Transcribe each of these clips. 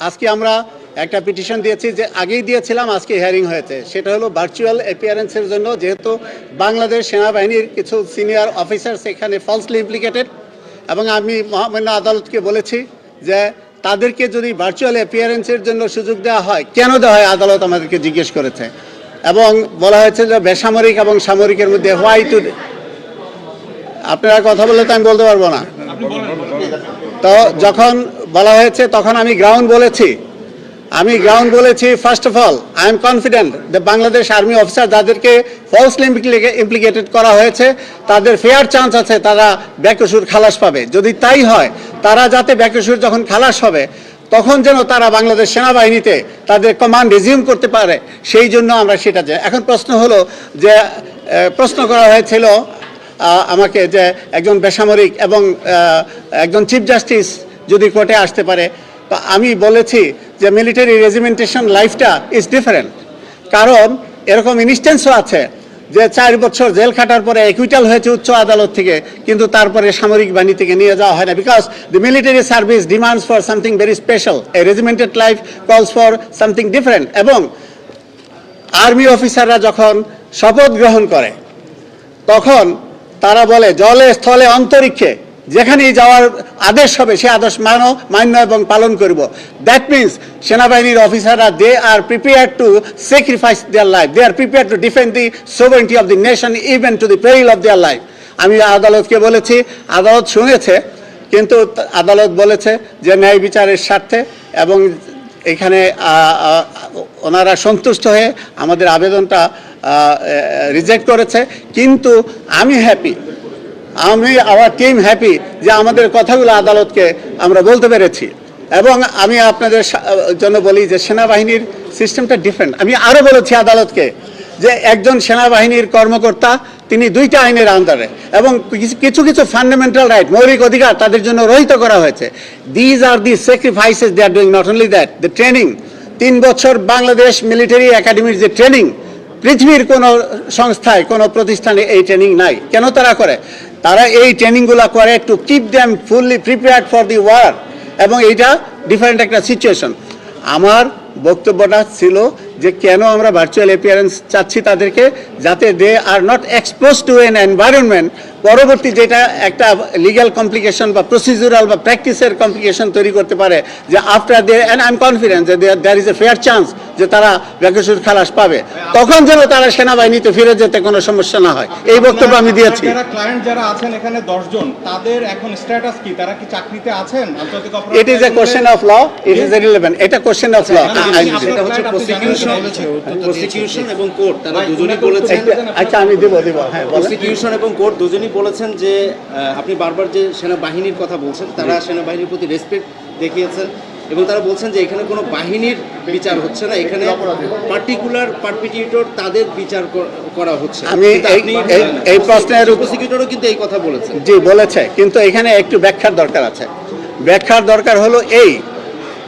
আজকে আমরা একটা পিটিশন দিয়েছি, যে আগেই দিয়েছিলাম, আজকে হিয়ারিং হয়েছে। সেটা হলো ভার্চুয়াল অ্যাপিয়ারেন্সের জন্য, যেহেতু বাংলাদেশ সেনাবাহিনীর কিছু সিনিয়র অফিসার্স এখানে ফলসলি ইমপ্লিকেটেড, এবং আমি মহামান্য আদালতকে বলেছি যে তাদেরকে যদি ভার্চুয়াল অ্যাপিয়ারেন্সের জন্য সুযোগ দেওয়া হয়, কেন দেওয়া হয়, আদালত আমাদেরকে জিজ্ঞেস করেছে। এবং বলা হয়েছে যে বেসামরিক এবং সামরিকের মধ্যে হোয়াই টু, আপনারা কথা বললে তো আমি বলতে পারবো না। তো যখন বলা হয়েছে তখন আমি গ্রাউন্ড বলেছি first of all I am confident যে বাংলাদেশ আর্মি অফিসার যাদেরকে ফলসলি ইমপ্লিকেটেড করা হয়েছে তাদের ফেয়ার চান্স আছে, তারা বেকসুর খালাস পাবে। যদি তাই হয়, তারা যাতে বেকসুর যখন খালাস হবে তখন যেন তারা বাংলাদেশ সেনাবাহিনীতে তাদের কমান্ড রিজিউম করতে পারে, সেই জন্য আমরা সেটা চাই। এখন প্রশ্ন হলো যে প্রশ্ন করা হয়েছিল আমাকে যে একজন বেসামরিক এবং একজন চিফ জাস্টিস যদি কোর্টে আসতে পারে, তো আমি বলেছি যে মিলিটারি রেজিমেন্টেশন লাইফটা ইজ ডিফারেন্ট। কারণ এরকম ইনস্ট্যান্সও আছে যে 4 বছর জেল খাটার পরে একুইটাল হয়েছে উচ্চ আদালত থেকে, কিন্তু তারপরে সামরিক বাহিনী থেকে নিয়ে যাওয়া হয় না, because the military service demands for something very special, A regimented life কলস ফর সামথিং ডিফারেন্ট। এবং আর্মি অফিসাররা যখন শপথ গ্রহণ করে তখন তারা বলে জলে স্থলে অন্তরিক্ষে যেখানেই যাওয়ার আদেশ হবে সে আদেশ মান্য এবং পালন করব। দ্যাট মিনস সেনাবাহিনীর অফিসাররা they are prepared to sacrifice their life, they are prepared to defend the sovereignty of the nation even to the peril of their life. আমি আদালতকে বলেছি, আদালত শুনেছে, কিন্তু আদালত বলেছে যে ন্যায় বিচারের স্বার্থে এবং এখানে ওনারা সন্তুষ্ট হয়ে আমাদের আবেদনটা রিজেক্ট করেছে। কিন্তু আমি হ্যাপি, আওয়ার টিম হ্যাপি যে আমাদের কথাগুলো আদালতকে আমরা বলতে পেরেছি। এবং আমি আপনাদের জন্য বলি যে সেনাবাহিনীর সিস্টেমটা ডিফারেন্ট। আমি আরও বলেছি আদালতকে যে একজন সেনাবাহিনীর কর্মকর্তা তিনি 2টা আইনের আন্ডারে, এবং কিছু কিছু ফান্ডামেন্টাল রাইট, মৌলিক অধিকার তাদের জন্য রহিত করা হয়েছে। These are the sacrifices they are doing. Not only that, the training, 3 বছর বাংলাদেশ মিলিটারি একাডেমির যে ট্রেনিং, পৃথিবীর কোনো সংস্থায় কোনো প্রতিষ্ঠানে এই ট্রেনিং নাই। কেন তারা করে? তারা এই ট্রেনিংগুলো করে to keep them fully prepared for the war, এবং এইটা ডিফারেন্ট একটা সিচুয়েশন। আমার বক্তব্যটা ছিল যে কেন আমরা ভার্চুয়াল অ্যাপিয়ারেন্স চাচ্ছি তাদেরকে, যাতে they are not exposed to an environment, পরবর্তী যেটা একটা লিগ্যাল কমপ্লিকেশন বা প্রসিডিউরাল বা প্র্যাকটিসের কমপ্লিকেশন তৈরি করতে পারে, যে after they, and I am confident যে there is a fair chance যে তারা বেকসুর খালাস পাবে, তখন যেন তারা সেনাবাহিনীতে ফিরে যেতে কোনো সমস্যা না হয়। এই বক্তব্য আমি দিয়েছি। ক্লায়েন্ট যারা আছেন এখানে 10 জন, তাদের এখন স্ট্যাটাস কি? তারা কি চাকরিতে আছেন? আন্তর্জাতিক অপরাধ, it is a question of law, it is irrelevant. এটা কোশ্চেন অফ ল। সেটা হচ্ছে প্রসিকিউশন এবং কোর্ট, তারা দুজনেই বলেছেন। আচ্ছা, আমি দেব। হ্যাঁ, প্রসিকিউশন এবং কোর্ট দুজনেই বলেছেন যে আপনি বারবার যে সেনাবাহিনীর কথা বলছেন, তারা সেনাবাহিনীর প্রতি রেসপেক্ট দেখিয়েছেন, এবং তারা বলছেন যে এখানে কোনো বাহিনীর বিচার হচ্ছে না, এখানে পার্টিকুলার পারপিটিটর তাদের বিচার করা হচ্ছে। আমি এই প্রশ্নের প্রসিকিউটরও কিন্তু এই কথা বলেছেন। জি, বলেছে, কিন্তু এখানে একটু ব্যাখ্যার দরকার আছে। ব্যাখ্যার দরকার হলো এই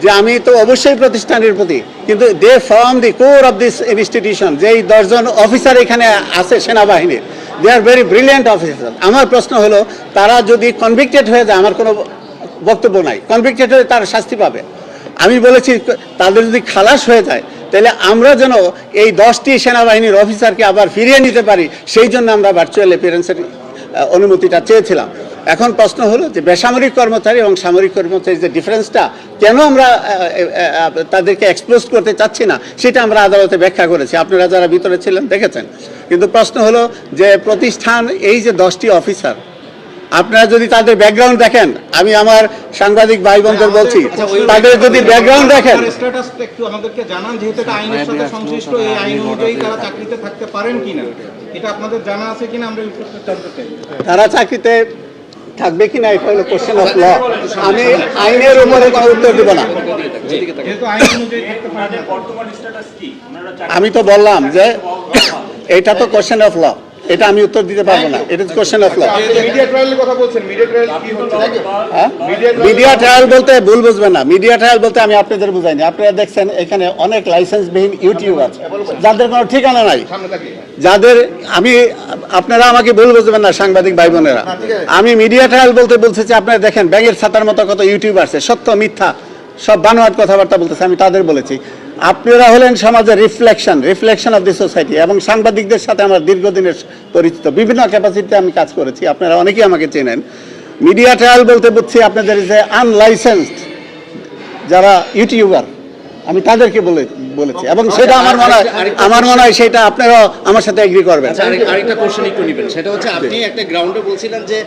যে আমি তো অবশ্যই প্রতিষ্ঠানের প্রতি, কিন্তু they form the core of this institution, যে এই 10 জন অফিসার এখানে আছে সেনাবাহিনীর, they are very brilliant officer. আমার প্রশ্ন হলো তারা যদি কনভিক্টেড হয়ে যায়, আমার কোনো বক্তব্য নাই, কনভিক্টেড হয়ে তারা শাস্তি পাবে। আমি বলেছি তাদের যদি খালাস হয়ে যায় তাহলে আমরা যেন এই 10টি সেনাবাহিনীর অফিসারকে আবার ফিরিয়ে নিতে পারি, সেই জন্য আমরা ভার্চুয়াল অ্যাপিয়ারেন্সের অনুমতিটা চেয়েছিলাম। এখন প্রশ্ন হলো যে বেসামরিক কর্মচারী এবং সামরিক কর্মচারীর যে ডিফারেন্সটা কেন আমরা তাদেরকে এক্সপোজ করতে চাচ্ছি না, সেটা আমরা আদালতে ব্যাখ্যা করেছি, আপনারা যারা ভিতরে ছিলেন দেখেছেন। কিন্তু প্রশ্ন হলো যে প্রতিষ্ঠান, এই যে 10টি অফিসার, আপনারা যদি তাদের ব্যাকগ্রাউন্ড দেখেন, আমি আমার সাংবাদিক ভাই বোনদের বলছি, তাদের যদি ব্যাকগ্রাউন্ড দেখেন, স্ট্যাটাসটা একটু আমাদেরকে জানান, যেহেতু এটা আইনের সাথে সংশ্লিষ্ট, এই আইন অনুযায়ী তারা চাকরিতে থাকতে পারেন কিনা, এটা আপনাদের জানা আছে কিনা আমরা জানতে চাই। তারা চাকরিতে থাকবে কিনা এটা হলো কোশ্চেন অফ ল। আমি আইনের উপরে কোনো উত্তর দেব না। আমি তো বললাম যে এটা তো কোশ্চেন অফ ল, এটা আমি উত্তর দিতে পারবো না। এটা কোশ্চেন অফ ল। মিডিয়া ট্রায়ালের কথা বলছেন, মিডিয়া ট্রায়াল কি হচ্ছে? মিডিয়া ট্রায়াল বলতে ভুল বুঝবেন না। মিডিয়া ট্রায়াল বলতে আমি আপনাদের বুঝাইনি। আপনারা দেখছেন এখানে অনেক লাইসেন্সবিহীন ইউটিউব আছে যাদের কোনো ঠিকানা নাই, যাদের আপনারা আমাকে ভুল বুঝবেন না সাংবাদিক ভাই বোনেরা। আমি মিডিয়া ট্রায়াল বলতে বলতেছি, আপনারা দেখেন ব্যাগের ছাতার মতো কত ইউটিউব আছে, সত্য মিথ্যা সব বানোয়াট কথাবার্তা বলতেছে, আমি তাদের বলেছি আপনারা হলেন সমাজের রিফ্লেকশন অফ দি সোসাইটি, এবং সাংবাদিকদের সাথে আমার দীর্ঘদিনের পরিচিত, বিভিন্ন ক্যাপাসিটিতে আমি কাজ করেছি, আপনারা অনেকেই আমাকে চেনেন। মিডিয়া ট্রায়াল বলতে বুঝছি আপনাদের যে আনলাইসেন্সড যারা ইউটিউবার, আমি তাদেরকে বলেছি, এবং সেটা আমার মনে হয় সেটা আপনারাও আমার সাথে এগ্রি করবেন। আচ্ছা, আরেকটা কোশ্চেন একটু নেবেন, সেটা হচ্ছে আপনি একটা গ্রাউন্ডে বলছিলেন যে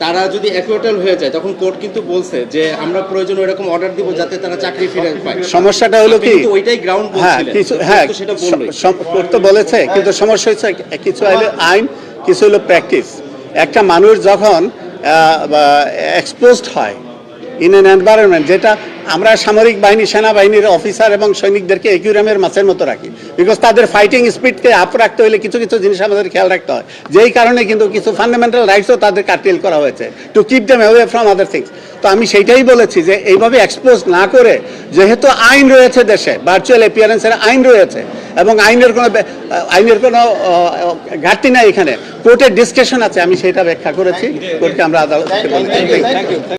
তারা যদি অ্যাকুইটাল হয়ে যায় তখন কোর্ট কিন্তু বলছে যে আমরা প্রয়োজনে এরকম অর্ডার দিব যাতে তারা চাকরি ফিরে পায়। সমস্যাটা হলো কি, কিন্তু ওইটাই গ্রাউন্ড বলছিলেন, তো সেটা বললেই করতে বলেছে, কিন্তু সমস্যা হচ্ছে কিছু হলো আইন, কিছু হলো প্র্যাকটিস। একটা মানুষ যখন এক্সপোজড হয় ইন অ্যান এনভায়রনমেন্ট, যেটা আমরা সামরিক বাহিনী, সেনাবাহিনীর অফিসার এবং সৈনিকদেরকে একিউরিয়ামের মাছের মতো রাখি, বিকজ তাদের ফাইটিং স্পিডকে আপ রাখতে হলে কিছু কিছু জিনিস আমাদের খেয়াল রাখতে হয়, যেই কারণে কিন্তু কিছু ফান্ডামেন্টাল রাইটসও তাদের কার্টেল করা হয়েছে two keep them away from other things. তো আমি সেইটাই বলেছি যে এইভাবে এক্সপোজ না করে, যেহেতু আইন রয়েছে দেশে, ভার্চুয়াল অ্যাপিয়ারেন্সের আইন রয়েছে, এবং আইনের কোনো ঘাটতি নাই এখানে, কোর্টের ডিসক্রিপশন আছে, আমি সেটা ব্যাখ্যা করেছি, কোর্টকে আমরা আদালতকে বলেছি।